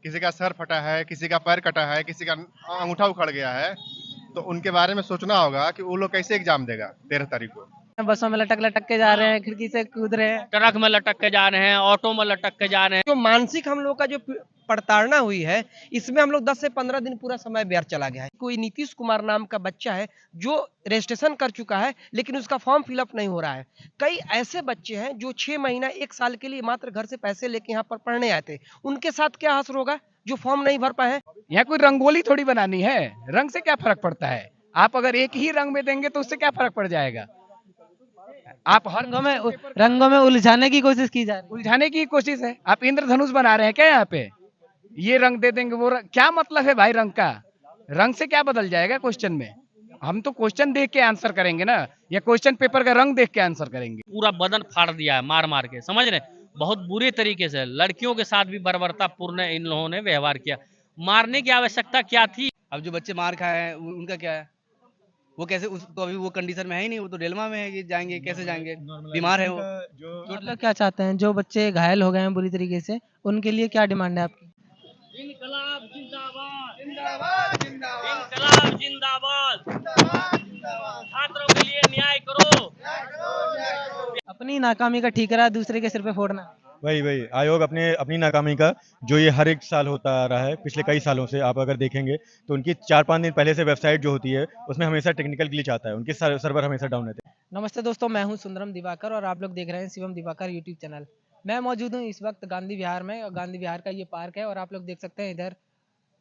किसी का सर फटा है, किसी का पैर कटा है, किसी का अंगूठा उखड़ गया है, तो उनके बारे में सोचना होगा कि वो लोग कैसे एग्जाम देगा 13 तारीख को। बसों में लटक लटक के जा रहे हैं, खिड़की से कूद रहे हैं, ट्रक में लटक के जा रहे हैं, ऑटो में लटक के जा रहे हैं। जो मानसिक हम लोग का जो प्रताड़ना हुई है, इसमें हम लोग 10 से 15 दिन पूरा समय व्यर्थ चला गया है। कोई नीतीश कुमार नाम का बच्चा है जो रजिस्ट्रेशन कर चुका है, लेकिन उसका फॉर्म फिलअप नहीं हो रहा है। कई ऐसे बच्चे हैं जो 6 महीना 1 साल के लिए मात्र घर से पैसे लेके यहाँ पर पढ़ने आए थे, उनके साथ क्या असर होगा जो फॉर्म नहीं भर पाए हैं। यहाँ कोई रंगोली थोड़ी बनानी है, रंग से क्या फर्क पड़ता है। आप अगर एक ही रंग में देंगे तो उससे क्या फर्क पड़ जाएगा। आप हर रंगों में उलझाने की कोशिश की जा रही है। उलझाने की कोशिश है। आप इंद्रधनुष बना रहे हैं क्या यहाँ पे, ये रंग दे देंगे वो रंग, क्या मतलब है भाई रंग का। रंग से क्या बदल जाएगा क्वेश्चन में। हम तो क्वेश्चन देख के आंसर करेंगे ना, या क्वेश्चन पेपर का रंग देख के आंसर करेंगे। पूरा बदन फाड़ दिया है मार मार के, समझ रहे, बहुत बुरे तरीके से। लड़कियों के साथ भी बर्बरता पूर्ण इन लोगों ने व्यवहार किया। मारने की आवश्यकता क्या थी। अब जो बच्चे मार खाए हैं उनका क्या है, वो कैसे तो अभी वो कंडीशन में है ही नहीं, वो तो डेलमा में है कि जाएंगे कैसे जाएंगे, बीमार है वो। आप लोग क्या चाहते हैं, जो बच्चे घायल हो गए हैं बुरी तरीके से, उनके लिए क्या डिमांड है आपकी? इनकलाब जिंदाबाद, जिंदाबाद, जिंदाबाद, इनकलाब जिंदाबाद, छात्रों के लिए न्याय करो। अपनी नाकामी का ठीकरा दूसरे के सिर पे फोड़ना। वही आयोग अपनी नाकामी का, जो ये हर एक साल होता आ रहा है पिछले कई सालों से, आप अगर देखेंगे तो उनकी 4-5 दिन पहले से वेबसाइट जो होती है उसमें हमेशा टेक्निकल ग्लिच आता है, उनके सर्वर हमेशा डाउन रहते हैं। नमस्ते दोस्तों, मैं हूं सुंदरम दिवाकर और आप लोग देख रहे हैं शिवम दिवाकर यूट्यूब चैनल। मैं मौजूद हूं इस वक्त गांधी विहार में, और गांधी विहार का ये पार्क है और आप लोग देख सकते हैं इधर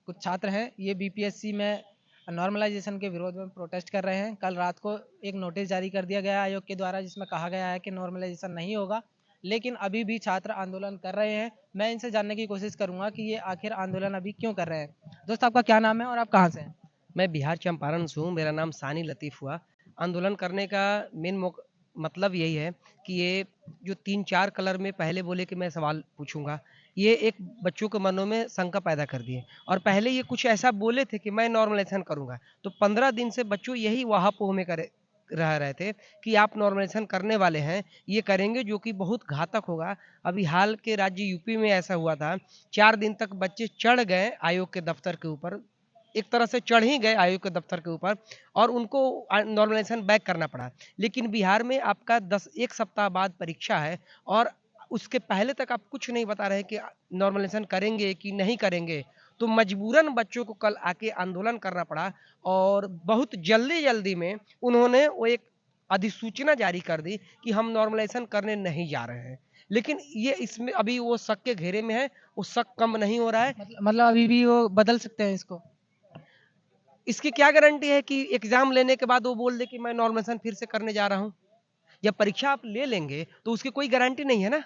कुछ छात्र हैं, ये बीपीएससी में नॉर्मलाइजेशन के विरोध में प्रोटेस्ट कर रहे हैं। कल रात को एक नोटिस जारी कर दिया गया आयोग के द्वारा, जिसमें कहा गया है कि नॉर्मलाइजेशन नहीं होगा, लेकिन अभी भी छात्र आंदोलन कर रहे हैं। मैं इनसे जानने की कोशिश करूंगा कि ये आखिर आंदोलन अभी क्यों कर रहे हैं। दोस्त, आपका क्या नाम है और आप कहाँ से हैं? मैं बिहार चंपारण से हूँ, मेरा नाम सानी लतीफ़ हुआ। आंदोलन करने का मेन मतलब यही है कि ये जो 3-4 कलर में पहले बोले कि मैं सवाल पूछूंगा, ये एक बच्चों के मनों में शंका पैदा कर दिए। और पहले ये कुछ ऐसा बोले थे कि मैं नॉर्मलाइजेशन करूंगा, तो 15 दिन से बच्चों यही वहापोह में करे रह रहे थे कि आप नॉर्मलाइजेशन करने वाले हैं, ये करेंगे, जो कि बहुत घातक होगा। अभी हाल के राज्य यूपी में ऐसा हुआ था, 4 दिन तक बच्चे चढ़ गए आयोग के दफ्तर के ऊपर, एक तरह से चढ़ ही गए आयोग के दफ्तर के ऊपर, और उनको नॉर्मलाइजेशन बैक करना पड़ा। लेकिन बिहार में आपका 1 सप्ताह बाद परीक्षा है, और उसके पहले तक आप कुछ नहीं बता रहे कि नॉर्मलाइजेशन करेंगे कि नहीं करेंगे। तो मजबूरन बच्चों को कल आके आंदोलन करना पड़ा, और बहुत जल्दी में उन्होंने वो एक अधिसूचना जारी कर दी कि हम नॉर्मलाइजेशन करने नहीं जा रहे हैं। लेकिन ये इसमें अभी वो शक के घेरे में है, वो शक कम नहीं हो रहा है। मतलब अभी भी वो बदल सकते हैं इसको। इसकी क्या गारंटी है कि एग्जाम लेने के बाद वो बोल दे कि मैं नॉर्मलाइजेशन फिर से करने जा रहा हूँ। जब परीक्षा आप ले लेंगे तो उसकी कोई गारंटी नहीं है ना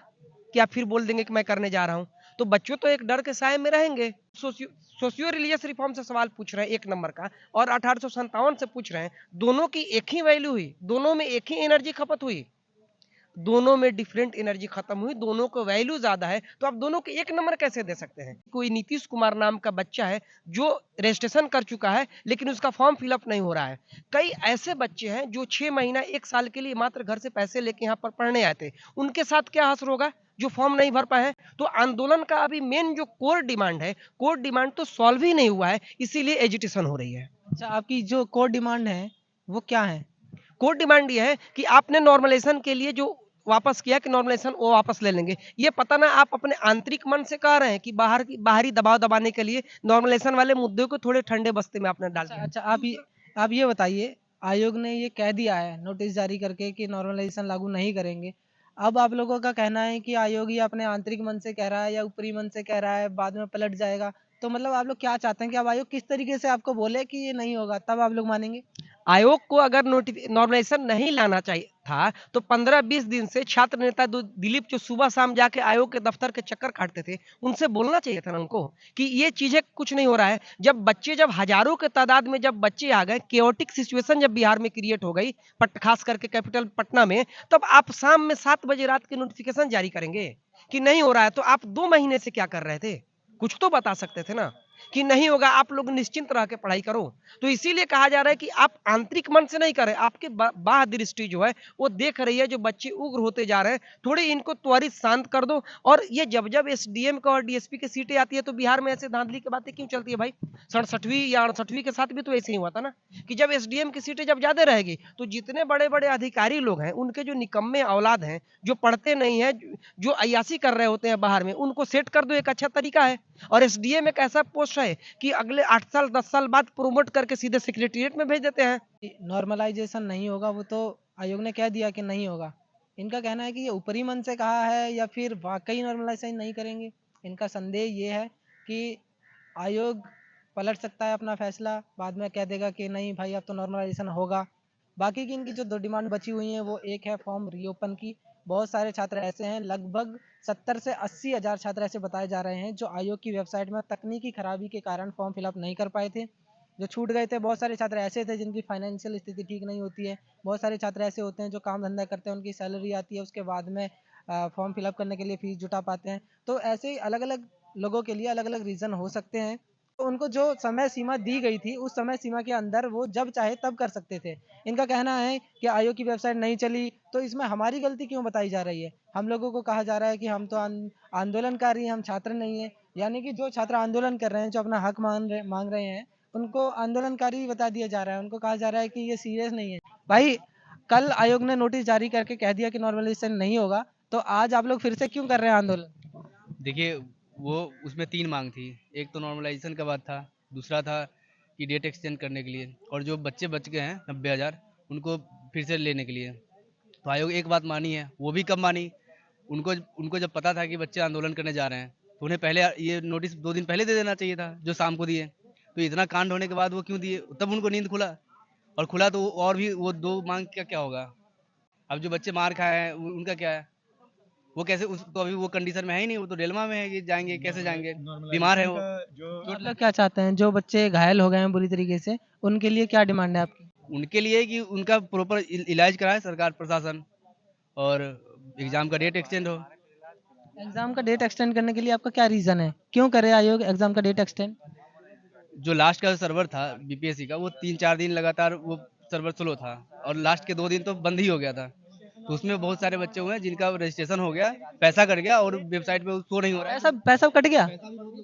कि आप फिर बोल देंगे कि मैं करने जा रहा हूँ। तो बच्चों तो एक डर के साए में रहेंगे। सोशियो रिलीजियस रिफॉर्म से सवाल पूछ रहे हैं 1 नंबर का, और 1857 से पूछ रहे हैं। दोनों की एक ही वैल्यू हुई, दोनों में एक ही एनर्जी खपत हुई, दोनों में डिफरेंट एनर्जी खत्म हुई, दोनों को वैल्यू ज्यादा है, तो आप दोनों के 1 नंबर कैसे दे सकते हैं। कोई नीतीश कुमार नाम का बच्चा है जो रजिस्ट्रेशन कर चुका है, लेकिन उसका फॉर्म फिलअप नहीं हो रहा है। कई ऐसे बच्चे हैं जो 6 महीना 1 साल के लिए मात्र घर से पैसे लेके यहाँ पर पढ़ने आए थे, उनके साथ क्या असर होगा जो फॉर्म नहीं भर पाए हैं। तो आंदोलन का अभी मेन जो कोर डिमांड है, कोर डिमांड तो सॉल्व ही नहीं हुआ है, इसीलिए एजिटेशन हो रही है। अच्छा, आपकी जो कोर डिमांड है वो क्या है? कोर डिमांड ये है कि आपने नॉर्मलाइजेशन के लिए जो वापस किया कि नॉर्मलाइजेशन वो वापस ले लेंगे। ये पता ना आप अपने आंतरिक मन से कह रहे हैं कि बाहरी दबाव दबाने के लिए नॉर्मलाइजेशन वाले मुद्दे को थोड़े ठंडे बस्ते में आपने डाल दिया। अच्छा, आप ये बताइए, आयोग ने ये कह दिया है नोटिस जारी करके कि नॉर्मलाइजेशन लागू नहीं करेंगे। अब आप लोगों का कहना है कि आयोग ही अपने आंतरिक मन से कह रहा है या ऊपरी मन से कह रहा है, बाद में पलट जाएगा। तो मतलब आप लोग क्या चाहते हैं कि अब आयोग किस तरीके से आपको बोले कि ये नहीं होगा, तब आप लोग मानेंगे? आयोग को अगर नॉर्मलाइजेशन नहीं लाना चाहिए था, तो 15-20 दिन से छात्र नेता दिलीप जो सुबह शाम जाके आयोग के दफ्तर के चक्कर काटते थे, उनसे बोलना चाहिए था ना उनको कि ये चीजें कुछ नहीं हो रहा है। जब हजारों के तादाद में जब बच्चे आ गए, केओटिक सिचुएशन जब बिहार में क्रिएट हो गई, खास करके कैपिटल पटना में, तब आप शाम में 7 बजे रात के नोटिफिकेशन जारी करेंगे कि नहीं हो रहा है। तो आप 2 महीने से क्या कर रहे थे, कुछ तो बता सकते थे ना। कि नहीं होगा, आप लोग निश्चिंत रह के पढ़ाई करो। तो इसीलिए कहा जा रहा है कि आप आंतरिक मन से नहीं करें, आपके बाह्य दृष्टि जो है वो देख रही है जो बच्चे उग्र होते जा रहे हैं, थोड़ी इनको त्वरित शांत कर दो। और ये जब जब एसडीएम का और डीएसपी की सीटें आती है तो बिहार में ऐसे धांधली की बातें क्यों चलती है भाई? 67वीं या 68वीं के साथ भी तो ऐसे ही हुआ था ना, कि जब एसडीएम की सीटें जब ज्यादा रहेगी तो जितने बड़े बड़े अधिकारी लोग हैं उनके जो निकम्मे औलाद हैं, जो पढ़ते नहीं है, जो अय्यासी कर रहे होते हैं बाहर में, उनको सेट कर दो, एक अच्छा तरीका है। और एसडीएम एक ऐसा पोस्ट है कि अगले 8 साल 10 साल बाद प्रोमोट करके सीधे सेक्रेटरीट में भेज देते हैं। नॉर्मलाइजेशन नहीं होगा, वो तो आयोग ने कह दिया कि नहीं होगा। इनका कहना है कि ये ऊपरी मन से कहा है या फिर वाकई नॉर्मलाइजेशन नहीं करेंगे। इनका संदेह ये है कि आयोग पलट सकता है अपना फैसला, बाद में कह देगा कि नहीं भाई अब तो नॉर्मलाइजेशन होगा। बाकी की इनकी जो 2 डिमांड बची हुई हैं वो एक है फॉर्म रीओपन की। बहुत सारे छात्र ऐसे हैं, लगभग 70 से 80 हज़ार छात्र ऐसे बताए जा रहे हैं जो आयोग की वेबसाइट में तकनीकी खराबी के कारण फॉर्म फिलअप नहीं कर पाए थे, जो छूट गए थे। बहुत सारे छात्र ऐसे थे जिनकी फाइनेंशियल स्थिति ठीक नहीं होती है। बहुत सारे छात्र ऐसे होते हैं जो काम धंधा करते हैं, उनकी सैलरी आती है, उसके बाद में फॉर्म फिलअप करने के लिए फीस जुटा पाते हैं। तो ऐसे ही अलग अलग लोगों के लिए अलग अलग रीज़न हो सकते हैं। तो उनको जो समय सीमा दी गई थी उस समय सीमा के अंदर वो जब चाहे तब कर सकते थे। इनका कहना है कि आयोग की वेबसाइट नहीं चली तो इसमें हमारी गलती क्यों बताई जा रही है। हम लोगों को कहा जा रहा है कि हम तो आंदोलनकारी हैं, हम छात्र नहीं हैं। यानी कि जो छात्र आंदोलन कर रहे हैं, जो अपना हक मांग रहे हैं, उनको आंदोलनकारी बता दिया जा रहा है। उनको कहा जा रहा है कि ये सीरियस नहीं है। भाई कल आयोग ने नोटिस जारी करके कह दिया कि नॉर्मलाइजेशन नहीं होगा, तो आज आप लोग फिर से क्यों कर रहे हैं आंदोलन? देखिए, वो उसमें 3 मांग थी। एक तो नॉर्मलाइजेशन का बात था, दूसरा था कि डेट एक्सटेंड करने के लिए, और जो बच्चे बच गए हैं 90,000 उनको फिर से लेने के लिए। तो आयोग एक बात मानी है, वो भी कब मानी? उनको उनको जब पता था कि बच्चे आंदोलन करने जा रहे हैं तो उन्हें पहले ये नोटिस 2 दिन पहले दे देना चाहिए था, जो शाम को दिए। तो इतना कांड होने के बाद वो क्यों दिए? तब उनको नींद खुला, और खुला तो और भी वो 2 मांग का क्या होगा? अब जो बच्चे मार खाए हैं उनका क्या है? वो कैसे, उस तो अभी वो कंडीशन में है ही नहीं, वो तो डेल्मा में है कि जाएंगे कैसे जाएंगे, बीमार है वो। आप लोग क्या चाहते हैं? जो बच्चे घायल हो गए हैं बुरी तरीके से, उनके लिए क्या डिमांड है आपकी? उनके लिए कि उनका प्रॉपर इलाज कराए सरकार प्रशासन, और एग्जाम का डेट एक्सटेंड हो। एग्जाम का डेट एक्सटेंड करने के लिए आपका क्या रीजन है? क्यों करे आयोग एग्जाम का डेट एक्सटेंड? जो लास्ट का सर्वर था बीपीएससी का, वो 3-4 दिन लगातार वो सर्वर स्लो था, और लास्ट के 2 दिन तो बंद ही हो गया था। तो उसमें बहुत सारे बच्चे हुए हैं जिनका रजिस्ट्रेशन हो गया, पैसा कट गया, और वेबसाइट पे शो नहीं हो रहा है। पैसा कट गया?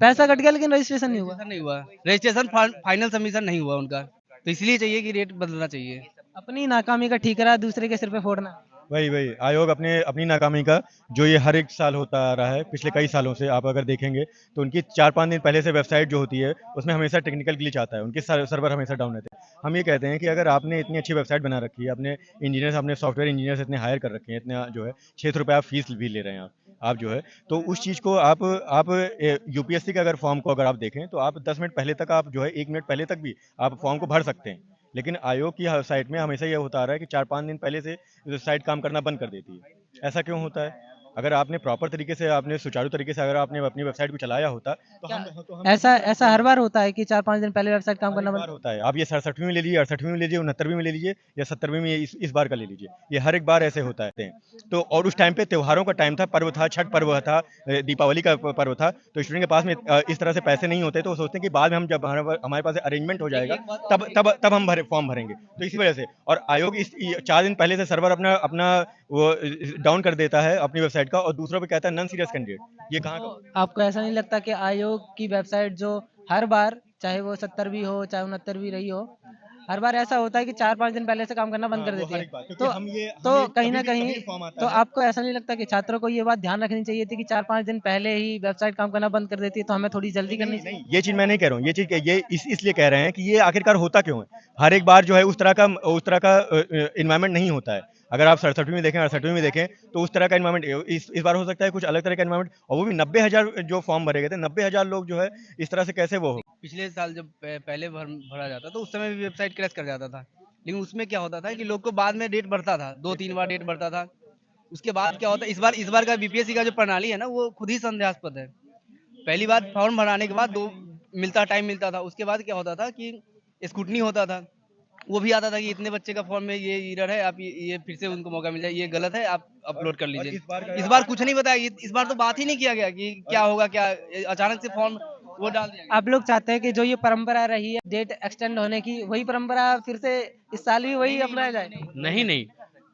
पैसा कट गया लेकिन रजिस्ट्रेशन नहीं हुआ। रजिस्ट्रेशन नहीं हुआ, रजिस्ट्रेशन फाइनल सबमिशन नहीं हुआ उनका। तो इसलिए चाहिए कि डेट बदलना चाहिए। अपनी नाकामी का ठीकरा दूसरे के सिर पे फोड़ना। वही वही आयोग अपने अपनी नाकामी का जो ये हर एक साल होता आ रहा है पिछले कई सालों से, आप अगर देखेंगे तो उनकी 4-5 दिन पहले से वेबसाइट जो होती है उसमें हमेशा टेक्निकल ग्लिच आता है, उनके सर्वर हमेशा डाउन रहते हैं। हम ये कहते हैं कि अगर आपने इतनी अच्छी वेबसाइट बना रखी है, अपने इंजीनियर्स, अपने सॉफ्टवेयर इंजीनियर्स इतने हायर कर रखे हैं, इतना जो है 600 रुपये आप फीस भी ले रहे हैं आप जो है, तो उस चीज़ को आप यूपीएससी का अगर फॉर्म को अगर आप देखें तो आप 10 मिनट पहले तक, आप जो है 1 मिनट पहले तक भी आप फॉर्म को भर सकते हैं। लेकिन आयोग की साइट में हमेशा ये होता आ रहा है कि 4-5 दिन पहले से साइट काम करना बंद कर देती है। ऐसा क्यों होता है? अगर आपने प्रॉपर तरीके से, आपने सुचारू तरीके से अगर आपने अपनी वेबसाइट को चलाया होता तो हम ऐसा हर बार होता है कि 4-5 दिन पहले वेबसाइट काम करना हर बंद? बार होता है। आप ये 67वीं में ले लीजिए, 68वीं में ले लीजिए, 69वीं में ले लीजिए, या 70वीं में इस बार का ले लीजिए, ये हर एक बार ऐसे होता है। तो और उस टाइम पे त्योहारों का टाइम था, पर्व था, छठ पर्व था, दीपावली का पर्व था, तो स्टूडेंट के पास में इस तरह से पैसे नहीं होते, तो वो सोचते हैं कि बाद में हम जब हमारे पास अरेंजमेंट हो जाएगा तब हम फॉर्म भरेंगे। तो इसी वजह से, और आयोग इस 4 दिन पहले से सर्वर अपना वो डाउन कर देता है अपनी वेबसाइट का, और दूसरों पे कहता है नॉन सीरियस कैंडिडेट। ये कहाँ का? आपको ऐसा नहीं लगता कि आयोग की वेबसाइट जो हर बार, चाहे वो 70वीं हो चाहे 69वीं रही हो, हर बार ऐसा होता है कि 4-5 दिन पहले से काम करना बंद कर देती है? तो कहीं ना कहीं तो आपको ऐसा नहीं लगता कि छात्रों को ये बात ध्यान रखनी चाहिए थी कि 4-5 दिन पहले ही वेबसाइट काम करना बंद कर देती है, तो हमें थोड़ी जल्दी करनी चाहिए? नहीं, ये चीज़ मैं नहीं कह रहा हूँ। ये चीज़ ये इसलिए कह रहे हैं कि ये आखिरकार होता क्यों है? हर एक बार जो है उस तरह का एनवायरनमेंट नहीं होता है। अगर आप 67वीं में देखें, 68वीं में देखें, तो उस तरह का एनवायरनमेंट इस बार हो सकता है कुछ अलग तरह का एनवायरनमेंट, और वो भी 90,000 जो फॉर्म भरे गए थे, 90,000 लोग जो है इस तरह से कैसे वो हो? पिछले साल जब पहले भरा जाता तो उस समय भी वेबसाइट क्रैश कर जाता था, लेकिन उसमें क्या होता था कि लोग को बाद में डेट बढ़ता था, 2-3 बार डेट बढ़ता था। उसके बाद क्या होता है, इस बार का बीपीएससी का जो प्रणाली है ना, वो खुद ही संदेहास्पद है। पहली बार फॉर्म भराने के बाद टाइम मिलता था, उसके बाद क्या होता था कि स्क्रूटनी होता था, वो भी आता था कि इतने बच्चे का फॉर्म में ये एरर है, आप ये फिर से उनको मौका मिल जाए, ये गलत है, आप अपलोड कर लीजिए। इस बार कुछ नहीं बताया, इस बार तो बात ही नहीं किया गया कि क्या होगा, क्या अचानक से फॉर्म वो डाल दिया गया। आप लोग चाहते हैं कि जो ये परंपरा रही है डेट एक्सटेंड होने की, वही परंपरा फिर से इस साल भी वही अपनाया जाए? नहीं नहीं,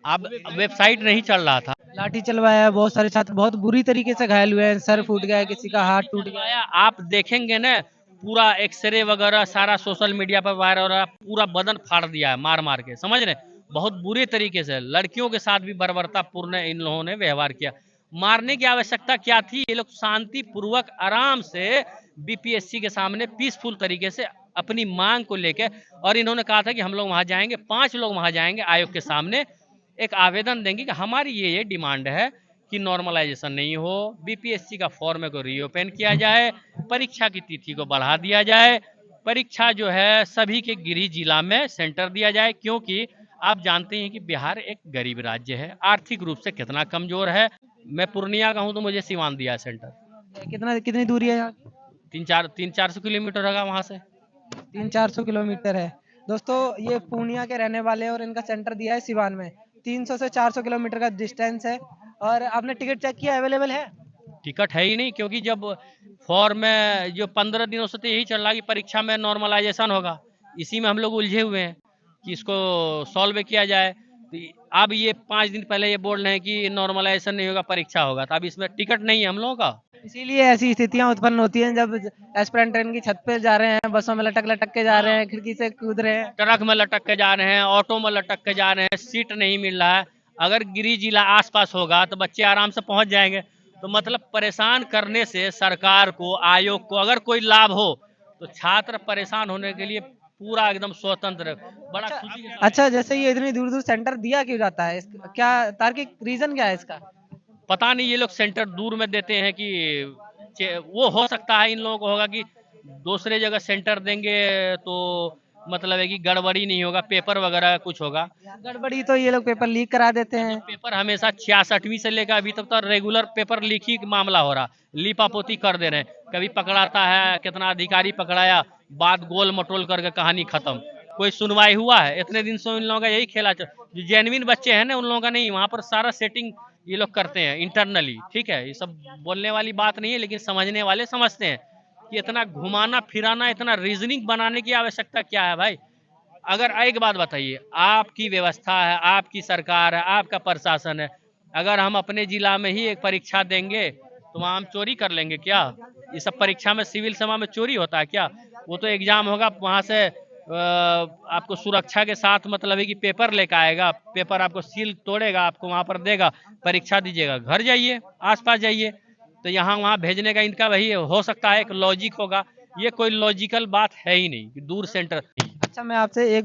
अब वेबसाइट नहीं चल रहा था। लाठी चलवाया है, बहुत सारे छात्र बहुत बुरी तरीके से घायल हुए हैं, सर फूट गया है, किसी का हाथ टूट गया है। आया, आप देखेंगे ना, पूरा एक्सरे वगैरह सारा सोशल मीडिया पर वायरल हो रहा है, पूरा बदन फाड़ दिया है मार मार के, समझ रहे हैं? बहुत बुरे तरीके से लड़कियों के साथ भी बर्बरतापूर्ण इन लोगों ने व्यवहार किया। मारने की आवश्यकता क्या थी? ये लोग शांति पूर्वक आराम से बीपीएससी के सामने पीसफुल तरीके से अपनी मांग को लेके, और इन्होंने कहा था कि हम लोग वहां जाएंगे, 5 लोग वहां जाएंगे आयोग के सामने, एक आवेदन देंगे कि हमारी ये डिमांड है कि नॉर्मलाइजेशन नहीं हो, बीपीएससी का फॉर्म को रीओपन किया जाए, परीक्षा की तिथि को बढ़ा दिया जाए, परीक्षा जो है सभी के गृह जिला में सेंटर दिया जाए, क्योंकि आप जानते हैं कि बिहार एक गरीब राज्य है, आर्थिक रूप से कितना कमजोर है। मैं पूर्णिया का हूँ तो मुझे सिवान दिया है सेंटर। कितनी दूरी है यहाँ? 300-400 किलोमीटर होगा वहाँ से। 300-400 किलोमीटर है। दोस्तों ये पूर्णिया के रहने वाले हैं और इनका सेंटर दिया है सिवान में। 300 से 400 किलोमीटर का डिस्टेंस है। और आपने टिकट चेक किया, अवेलेबल है? टिकट है ही नहीं, क्योंकि जब फॉर्म में जो 15 दिनों से तो यही चल रहा है कि परीक्षा में नॉर्मलाइजेशन होगा, इसी में हम लोग उलझे हुए हैं कि इसको सॉल्व किया जाए। तो अब ये 5 दिन पहले ये बोल रहे हैं कि नॉर्मलाइजेशन नहीं होगा, परीक्षा होगा, तो अब इसमें टिकट नहीं है हम लोगों का। इसीलिए ऐसी स्थितियां उत्पन्न होती हैं जब एस्पिरेंट ट्रेन की छत पे जा रहे हैं, बसों में लटक लटक के जा रहे हैं, खिड़की से कूद रहे हैं। ट्रक में लटक के जा रहे हैं, ऑटो में लटक के जा रहे हैं, सीट नहीं मिल रहा है। अगर गृह जिला आसपास होगा तो बच्चे आराम से पहुंच जाएंगे। तो मतलब परेशान करने से सरकार को, आयोग को अगर कोई लाभ हो तो छात्र परेशान होने के लिए पूरा एकदम स्वतंत्र, बड़ा खुशी के साथ। अच्छा, जैसे ये इतनी दूर दूर सेंटर दिया क्यों जाता है? क्या तार्किक रीजन क्या है इसका? पता नहीं, ये लोग सेंटर दूर में देते हैं कि वो हो सकता है इन लोगों को होगा कि दूसरे जगह सेंटर देंगे तो मतलब है कि गड़बड़ी नहीं होगा, पेपर वगैरह कुछ होगा। गड़बड़ी तो ये लोग पेपर लीक करा देते हैं। पेपर हमेशा 66वीं से लेकर अभी तक तो रेगुलर पेपर लीक ही मामला हो रहा, लीपापोती कर दे रहे हैं। कभी पकड़ाता है, कितना अधिकारी पकड़ाया, बात गोल मटोल करके कहानी खत्म। कोई सुनवाई हुआ है? इतने दिन से इन लोगों का यही खेला जो जेन्युइन बच्चे हैं ना, उन लोगों का नहीं। वहाँ पर सारा सेटिंग ये लोग करते हैं इंटरनली, ठीक है? ये सब बोलने वाली बात नहीं है, लेकिन समझने वाले समझते हैं कि इतना घुमाना फिराना, इतना रीजनिंग बनाने की आवश्यकता क्या है भाई? अगर एक बात बताइए, आपकी व्यवस्था है, आपकी सरकार है, आपका प्रशासन है, अगर हम अपने जिला में ही एक परीक्षा देंगे तो वहाँ हम चोरी कर लेंगे क्या? ये सब परीक्षा में, सिविल सेवा में चोरी होता है क्या? वो तो एग्जाम होगा, वहाँ से आपको सुरक्षा के साथ मतलब है कि पेपर लेकर आएगा, पेपर आपको सील तोड़ेगा, आपको वहाँ पर देगा, परीक्षा दीजिएगा, घर जाइए, आसपास जाइए। तो यहाँ वहाँ भेजने का इनका वही हो सकता है एक लॉजिक होगा, ये कोई लॉजिकल बात है ही नहीं कि दूर सेंटर। अच्छा, मैं आपसे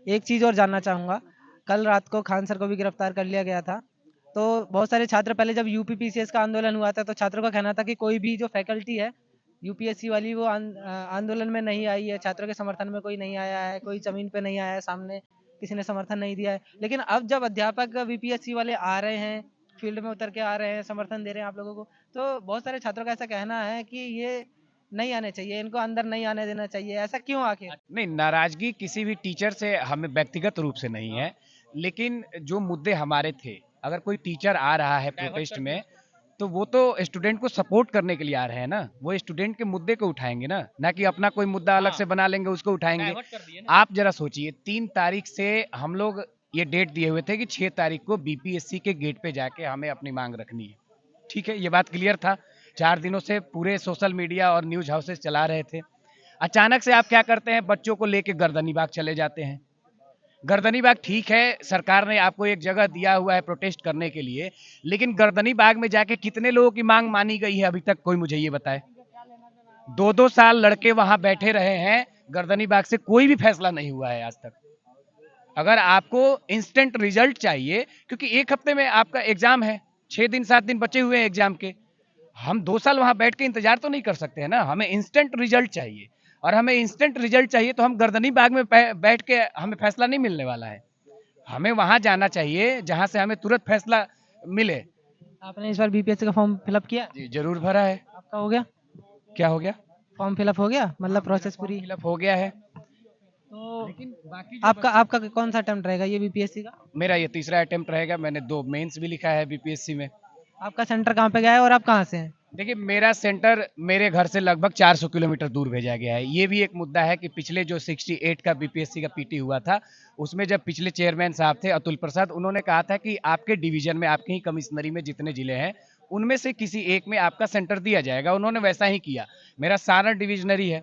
एक चीज़ और जानना चाहूँगा। कल रात को खान सर को भी गिरफ्तार कर लिया गया था। तो बहुत सारे छात्र, पहले जब यूपीपीसीएस का आंदोलन हुआ था तो छात्रों का कहना था कि कोई भी जो फैकल्टी है यूपीएससी वाली वो आंदोलन में नहीं आई है, छात्रों के समर्थन में कोई नहीं आया है, कोई जमीन पे नहीं आया है, सामने किसी ने समर्थन नहीं दिया है। लेकिन अब जब अध्यापक बीपीएससी वाले आ रहे हैं, फील्ड में उतर के आ रहे हैं, समर्थन दे रहे हैं आप लोगों को, तो बहुत सारे छात्रों का ऐसा कहना है कि ये नहीं आने चाहिए, इनको अंदर नहीं आने देना चाहिए। ऐसा क्यों आखिर? नहीं, नाराजगी किसी भी टीचर से हमें व्यक्तिगत रूप से नहीं है, लेकिन जो मुद्दे हमारे थे, अगर कोई टीचर आ रहा है प्रोटेस्ट में तो वो तो स्टूडेंट को सपोर्ट करने के लिए आ रहे हैं ना, वो स्टूडेंट के मुद्दे को उठाएंगे ना कि अपना कोई मुद्दा अलग से बना लेंगे उसको उठाएंगे। आप जरा सोचिए, 3 तारीख से हम लोग ये डेट दिए हुए थे कि 6 तारीख को बीपीएससी के गेट पे जाके हमें अपनी मांग रखनी है, ठीक है? ये बात क्लियर था। 4 दिनों से पूरे सोशल मीडिया और न्यूज हाउसेस चला रहे थे। अचानक से आप क्या करते हैं, बच्चों को लेके गर्दनी बाग चले जाते हैं। गर्दनी बाग ठीक है, सरकार ने आपको एक जगह दिया हुआ है प्रोटेस्ट करने के लिए, लेकिन गर्दनी बाग में जाके कितने लोगों की मांग मानी गई है अभी तक, कोई मुझे ये बताए। 2-2 साल लड़के वहां बैठे रहे हैं, गर्दनी बाग से कोई भी फैसला नहीं हुआ है आज तक। अगर आपको इंस्टेंट रिजल्ट चाहिए, क्योंकि 1 हफ्ते में आपका एग्जाम है, 6 दिन 7 दिन बचे हुए हैं एग्जाम के, हम 2 साल वहां बैठ के इंतजार तो नहीं कर सकते हैं ना। हमें इंस्टेंट रिजल्ट चाहिए, और हमें इंस्टेंट रिजल्ट चाहिए तो हम गर्दनी बाग में बैठ के हमें फैसला नहीं मिलने वाला है। हमें वहां जाना चाहिए जहां से हमें तुरंत फैसला मिले। आपने इस बार बीपीएससी का फॉर्म फिलअप किया? जी जरूर भरा है। आपका हो गया? क्या हो गया? फॉर्म फिलअप हो गया, मतलब प्रोसेस पूरी? फिलअप हो गया है। तो लेकिन बाकी आपका कौन सा अटेम्प्ट रहेगा ये बीपीएससी का? मेरा ये तीसरा अटेम्प्ट रहेगा। मैंने 2 मेंस भी लिखा है बीपीएससी में। आपका सेंटर कहाँ पे गया है और आप कहाँ से हैं? देखिए, मेरा सेंटर मेरे घर से लगभग 400 किलोमीटर दूर भेजा गया है। ये भी एक मुद्दा है कि पिछले जो 68 का बीपीएससी का पीटी हुआ था, उसमें जब पिछले चेयरमैन साहब थे अतुल प्रसाद, उन्होंने कहा था कि आपके डिवीजन में, आपके ही कमिश्नरी में जितने जिले हैं, उनमें से किसी एक में आपका सेंटर दिया जाएगा। उन्होंने वैसा ही किया। मेरा सारण डिविजनरी है,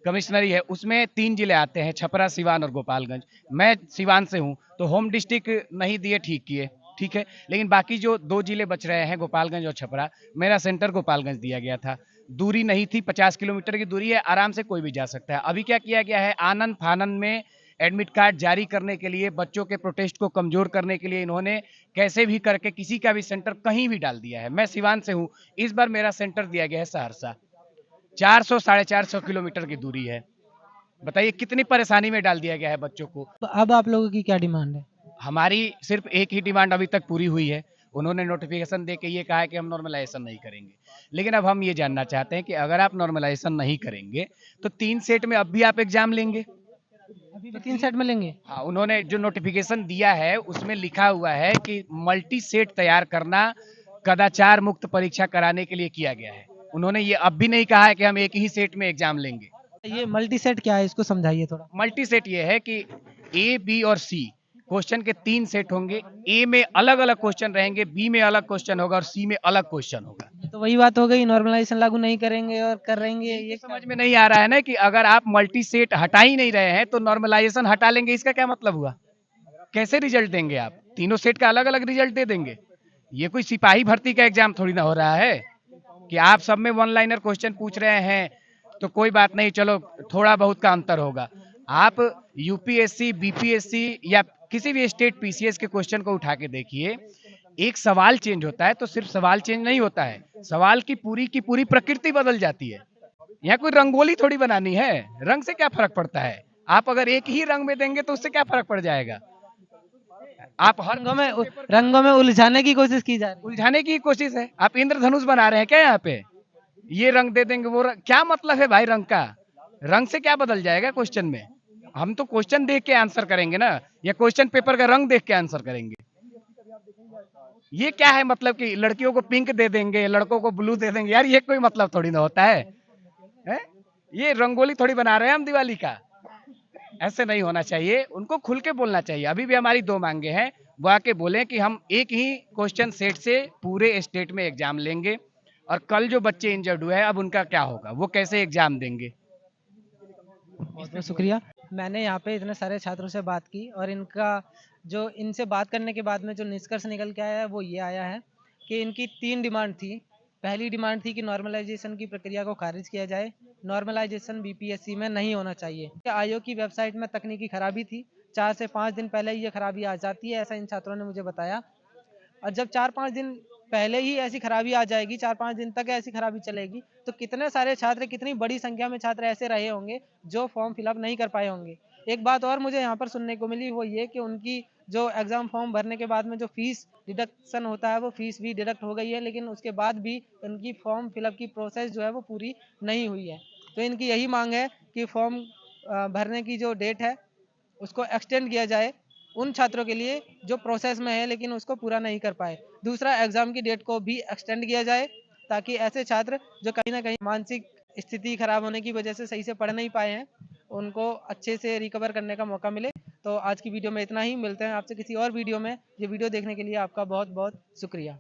कमिश्नरी है, उसमें 3 जिले आते हैं, छपरा, सिवान और गोपालगंज। मैं सिवान से हूँ, तो होम डिस्ट्रिक्ट नहीं दिए, ठीक किए, ठीक है। लेकिन बाकी जो 2 जिले बच रहे हैं, गोपालगंज और छपरा, मेरा सेंटर गोपालगंज दिया गया था। दूरी नहीं थी, 50 किलोमीटर की दूरी है, आराम से कोई भी जा सकता है। अभी क्या किया गया है, आनन फानन में एडमिट कार्ड जारी करने के लिए, बच्चों के प्रोटेस्ट को कमजोर करने के लिए इन्होंने कैसे भी करके किसी का भी सेंटर कहीं भी डाल दिया है। मैं सिवान से हूँ, इस बार मेरा सेंटर दिया गया है सहरसा। 400 साढ़े 400 किलोमीटर की दूरी है। बताइए कितनी परेशानी में डाल दिया गया है बच्चों को। तो अब आप लोगों की क्या डिमांड है? हमारी सिर्फ एक ही डिमांड अभी तक पूरी हुई है। उन्होंने नोटिफिकेशन दे के ये कहा है कि हम नॉर्मलाइजेशन नहीं करेंगे। लेकिन अब हम ये जानना चाहते हैं कि अगर आप नॉर्मलाइजेशन नहीं करेंगे तो 3 सेट में अब भी आप एग्जाम लेंगे? अभी भी 3 सेट में लेंगे? हाँ, उन्होंने जो नोटिफिकेशन दिया है उसमें लिखा हुआ है कि मल्टी सेट तैयार करना कदाचार मुक्त परीक्षा कराने के लिए किया गया है। उन्होंने ये अब भी नहीं कहा है कि हम एक ही सेट में एग्जाम लेंगे। ये मल्टी सेट क्या है, इसको समझाइए थोड़ा। मल्टी सेट ये है कि ए, बी और सी क्वेश्चन के 3 सेट होंगे। ए में अलग अलग क्वेश्चन रहेंगे, बी में अलग क्वेश्चन होगा और सी में अलग क्वेश्चन होगा। ये तो वही बात हो गई, नॉर्मलाइजेशन लागू नहीं करेंगे और कर रहेंगे, ये समझ में नहीं आ रहा है ना कि अगर आप मल्टी सेट हटा ही नहीं रहे हैं तो नॉर्मलाइजेशन हटा लेंगे, इसका क्या मतलब हुआ? कैसे रिजल्ट देंगे आप? तीनों सेट का अलग अलग रिजल्ट दे देंगे? ये कोई सिपाही भर्ती का एग्जाम थोड़ी ना हो रहा है कि आप सब में वन लाइनर क्वेश्चन पूछ रहे हैं तो कोई बात नहीं, चलो थोड़ा बहुत का अंतर होगा। आप यूपीएससी, बीपीएससी या किसी भी स्टेट पीसीएस के क्वेश्चन को उठा के देखिए, एक सवाल चेंज होता है तो सिर्फ सवाल चेंज नहीं होता है, सवाल की पूरी प्रकृति बदल जाती है। यहाँ कोई रंगोली थोड़ी बनानी है, रंग से क्या फर्क पड़ता है? आप अगर एक ही रंग में देंगे तो उससे क्या फर्क पड़ जाएगा? आप हर रंगों में उलझाने की कोशिश की जा रही है। उलझाने की कोशिश है। आप इंद्रधनुष बना रहे हैं क्या यहाँ पे? ये रंग दे देंगे, वो रंग, क्या मतलब है भाई रंग का? रंग से क्या बदल जाएगा क्वेश्चन में? हम तो क्वेश्चन देख के आंसर करेंगे ना, या क्वेश्चन पेपर का रंग देख के आंसर करेंगे। ये क्या है मतलब कि लड़कियों को पिंक दे देंगे, लड़कों को ब्लू दे देंगे? यार ये कोई मतलब थोड़ी ना होता है? ये रंगोली थोड़ी बना रहे हैं हम दिवाली का। ऐसे नहीं होना चाहिए, उनको खुल के बोलना चाहिए। अभी भी हमारी 2 मांगे हैं, वो आके बोले कि हम एक ही क्वेश्चन सेट से पूरे स्टेट में एग्जाम लेंगे, और कल जो बच्चे इंजर्ड हुए हैं अब उनका क्या होगा, वो कैसे एग्जाम देंगे? बहुत बहुत शुक्रिया। मैंने यहाँ पे इतने सारे छात्रों से बात की और इनसे बात करने के बाद में जो निष्कर्ष निकल के आया है वो ये आया है कि इनकी 3 डिमांड थी। पहली डिमांड थी कि नॉर्मलाइजेशन की प्रक्रिया को खारिज किया जाए, नॉर्मलाइजेशन बीपीएससी में नहीं होना चाहिए। आयोग की वेबसाइट में तकनीकी खराबी थी, 4 से 5 दिन पहले ही ये खराबी आ जाती है, ऐसा इन छात्रों ने मुझे बताया। और जब 4-5 दिन पहले ही ऐसी खराबी आ जाएगी, 4-5 दिन तक ऐसी खराबी चलेगी, तो कितने सारे छात्र, कितनी बड़ी संख्या में छात्र ऐसे रहे होंगे जो फॉर्म फिलअप नहीं कर पाए होंगे। एक बात और मुझे यहाँ पर सुनने को मिली, वो ये कि उनकी जो एग्ज़ाम फॉर्म भरने के बाद में जो फीस डिडक्शन होता है वो फीस भी डिडक्ट हो गई है, लेकिन उसके बाद भी उनकी फॉर्म फिलअप की प्रोसेस जो है वो पूरी नहीं हुई है। तो इनकी यही मांग है कि फॉर्म भरने की जो डेट है उसको एक्सटेंड किया जाए उन छात्रों के लिए जो प्रोसेस में है लेकिन उसको पूरा नहीं कर पाए। दूसरा, एग्ज़ाम की डेट को भी एक्सटेंड किया जाए ताकि ऐसे छात्र जो कहीं न कहीं मानसिक स्थिति खराब होने की वजह से सही से पढ़ नहीं पाए हैं, उनको अच्छे से रिकवर करने का मौका मिले। तो आज की वीडियो में इतना ही, मिलते हैं आपसे किसी और वीडियो में। ये वीडियो देखने के लिए आपका बहुत-बहुत शुक्रिया।